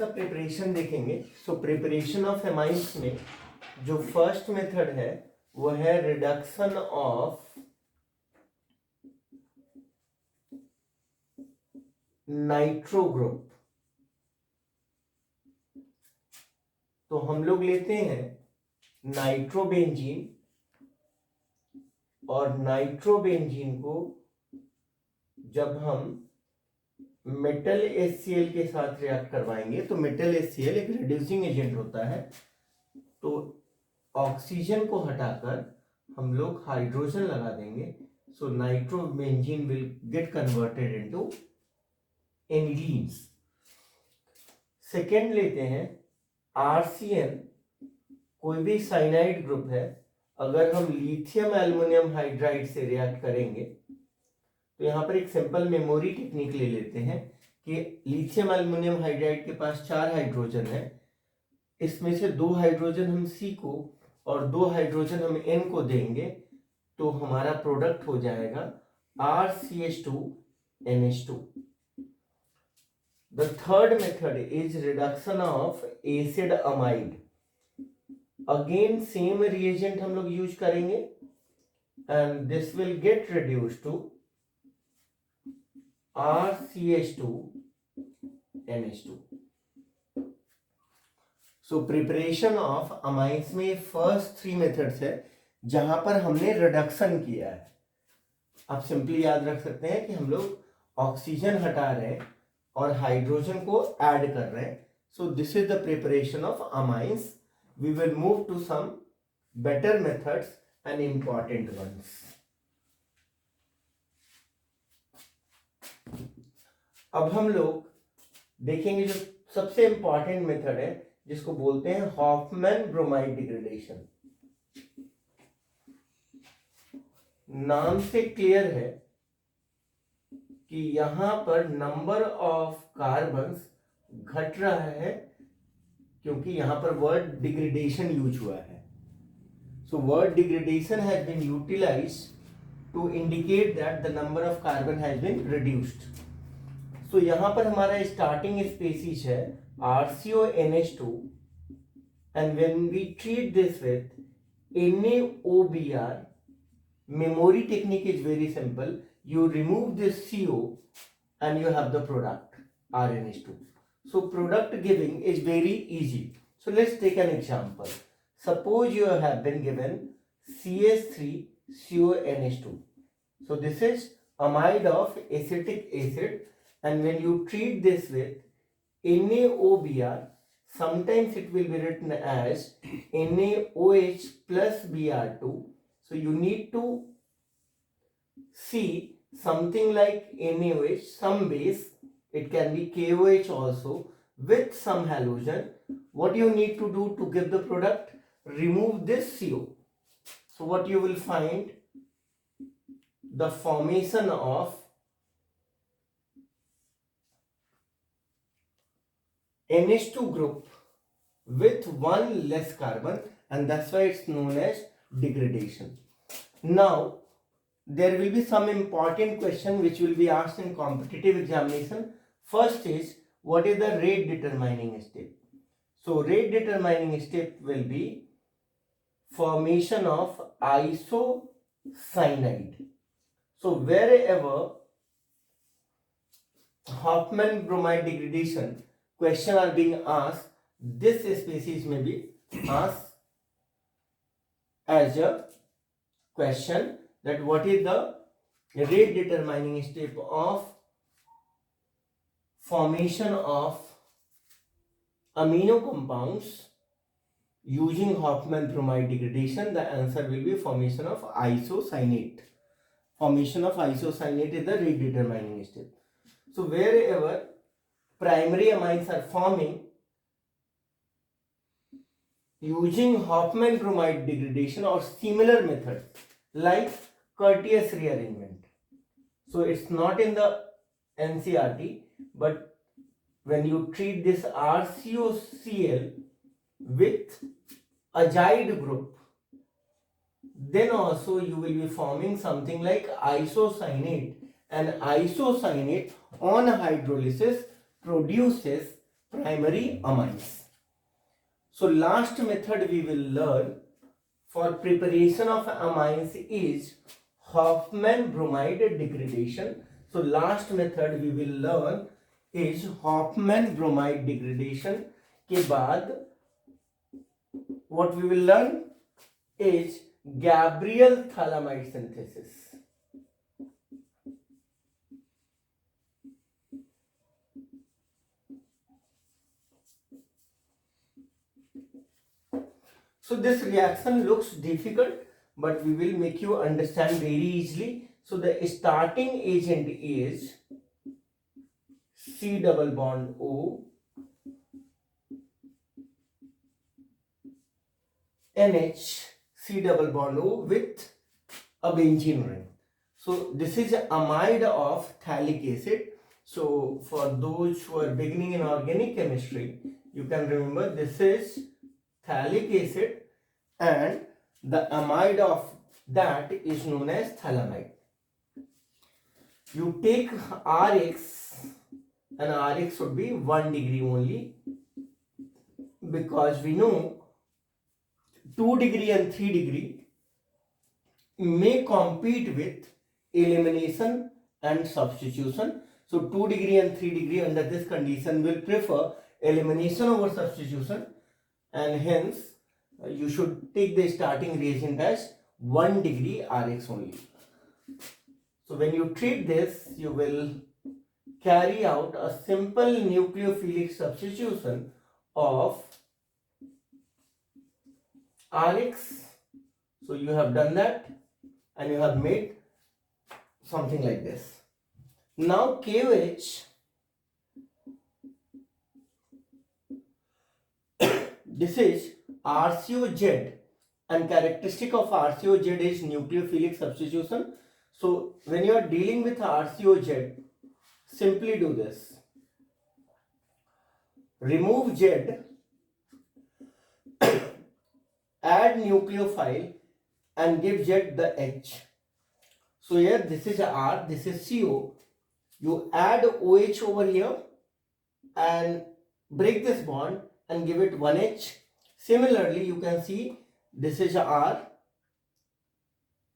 का प्रिपरेशन देखेंगे। So preparation of amines में जो फर्स्ट मेथड है वो है रिडक्शन ऑफ नाइट्रो ग्रुप। तो हम लोग लेते हैं नाइट्रोबेंजीन और नाइट्रोबेंजीन को जब हम मेटल HCl के साथ रिएक्ट करवाएंगे तो मेटल HCl एक रिड्यूसिंग एजेंट होता है, तो ऑक्सीजन को हटाकर हम लोग हाइड्रोजन लगा देंगे। So nitrobenzene will get converted into anilines. Second लेते हैं RCN, कोई भी साइनाइड ग्रुप है, अगर हम लिथियम एल्युमिनियम हाइड्राइड से रिएक्ट करेंगे तो यहाँ पर एक सिंपल मेमोरी टेक्निक ले लेते हैं कि लिथियम एल्युमिनियम हाइड्राइड के पास 4 हाइड्रोजन है, इसमें से 2 हाइड्रोजन हम C को और 2 हाइड्रोजन हम N को देंगे तो हमारा प्रोडक्ट हो जाएगा RCH2NH2। The third method is reduction of acid amide. Again same reagent हम लोग यूज करेंगे and this will get reduced to RCH2NH2. So preparation of amines में first 3 methods है जहां पर हमने रिडक्शन किया है। आप सिंपली याद रख सकते हैं कि हम लोग ऑक्सीजन हटा रहे हैं और हाइड्रोजन को ऐड कर रहे हैं। So this is the preparation of amines. We will move to some better methods and important ones. अब हम लोग देखेंगे जो सबसे इंपॉर्टेंट मेथड है जिसको बोलते हैं हॉफमैन ब्रोमाइड डिग्रेडेशन। नाम से क्लियर है कि यहां पर नंबर ऑफ कार्बन्स घट रहा है क्योंकि यहां पर वर्ड डिग्रेडेशन यूज हुआ है। So word degradation has been utilized to indicate that the number of carbon has been reduced. So यहां पर हमारा स्टार्टिंग स्पीसीज है RCONH2 and when we treat this with NaOBr, memory technique is very simple. You remove this CO and you have the product RNH2. So product giving is very easy. So let's take an example. Suppose you have been given CH3CONH2. So this is amide of acetic acid, and when you treat this with NaOBr, sometimes it will be written as NaOH plus Br2. So you need to see something like NaOH, some base, it can be KOH also with some halogen. What you need to do to give the product? Remove this CO. So what you will find? The formation of NH2 group with one less carbon, and that's why it's known as degradation. Now there will be some important question which will be asked in competitive examination. First is, what is the rate determining step? So rate determining step will be formation of isocyanide. So wherever Hofmann bromide degradation question are being asked, this species may be asked as a question that what is the rate determining step of formation of amino compounds using Hofmann bromide degradation. The answer will be formation of isocyanate. Formation of isocyanate is the rate determining step. So wherever primary amines are forming using Hofmann bromide degradation or similar methods like Curtius rearrangement. So it's not in the NCERT, but when you treat this RCOCl with azide group, then also you will be forming something like isocyanate, and isocyanate on hydrolysis produces primary amines. So last method we will learn for preparation of amines is Hofmann bromide degradation. So last method we will learn is Hofmann bromide degradation. के बाद what we will learn is Gabriel phthalimide synthesis. So this reaction looks difficult, but we will make you understand very easily. So the starting agent is C double bond O NH C double bond O with a benzene ring. So this is amide of phthalic acid. So for those who are beginning in organic chemistry, you can remember this is phthalic acid and the amide of that is known as phthalimide. You take Rx and Rx should be 1 degree only, because we know 2 degree and 3 degree may compete with elimination and substitution. So 2 degree and 3 degree under this condition will prefer elimination over substitution, and hence you should take the starting reagent as 1 degree Rx only. So when you treat this, you will carry out a simple nucleophilic substitution of Rx. So you have done that and you have made something like this. Now KOH, this is RCOZ, and characteristic of RCOZ is nucleophilic substitution. So when you are dealing with RCOZ, simply do this. Remove Z, add nucleophile and give Z the H. So here this is R, this is CO. You add OH over here and break this bond and give it 1H. Similarly, you can see this is R,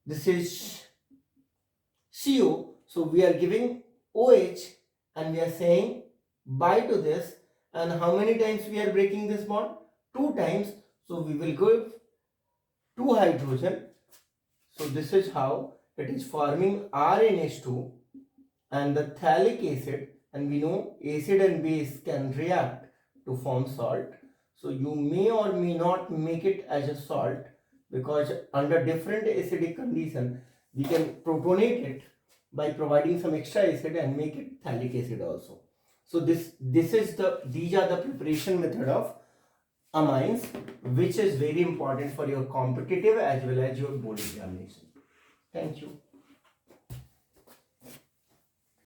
this is CO. So we are giving OH and we are saying bye to this. And how many times we are breaking this bond? 2 times. So we will give 2 hydrogen. So this is how it is forming RNH2 and the phthalic acid, and we know acid and base can react to form salt. So you may or may not make it as a salt, because under different acidic condition we can protonate it by providing some extra acid and make it phthalic acid also. So these are the preparation method of amines, which is very important for your competitive as well as your board examination. Thank you.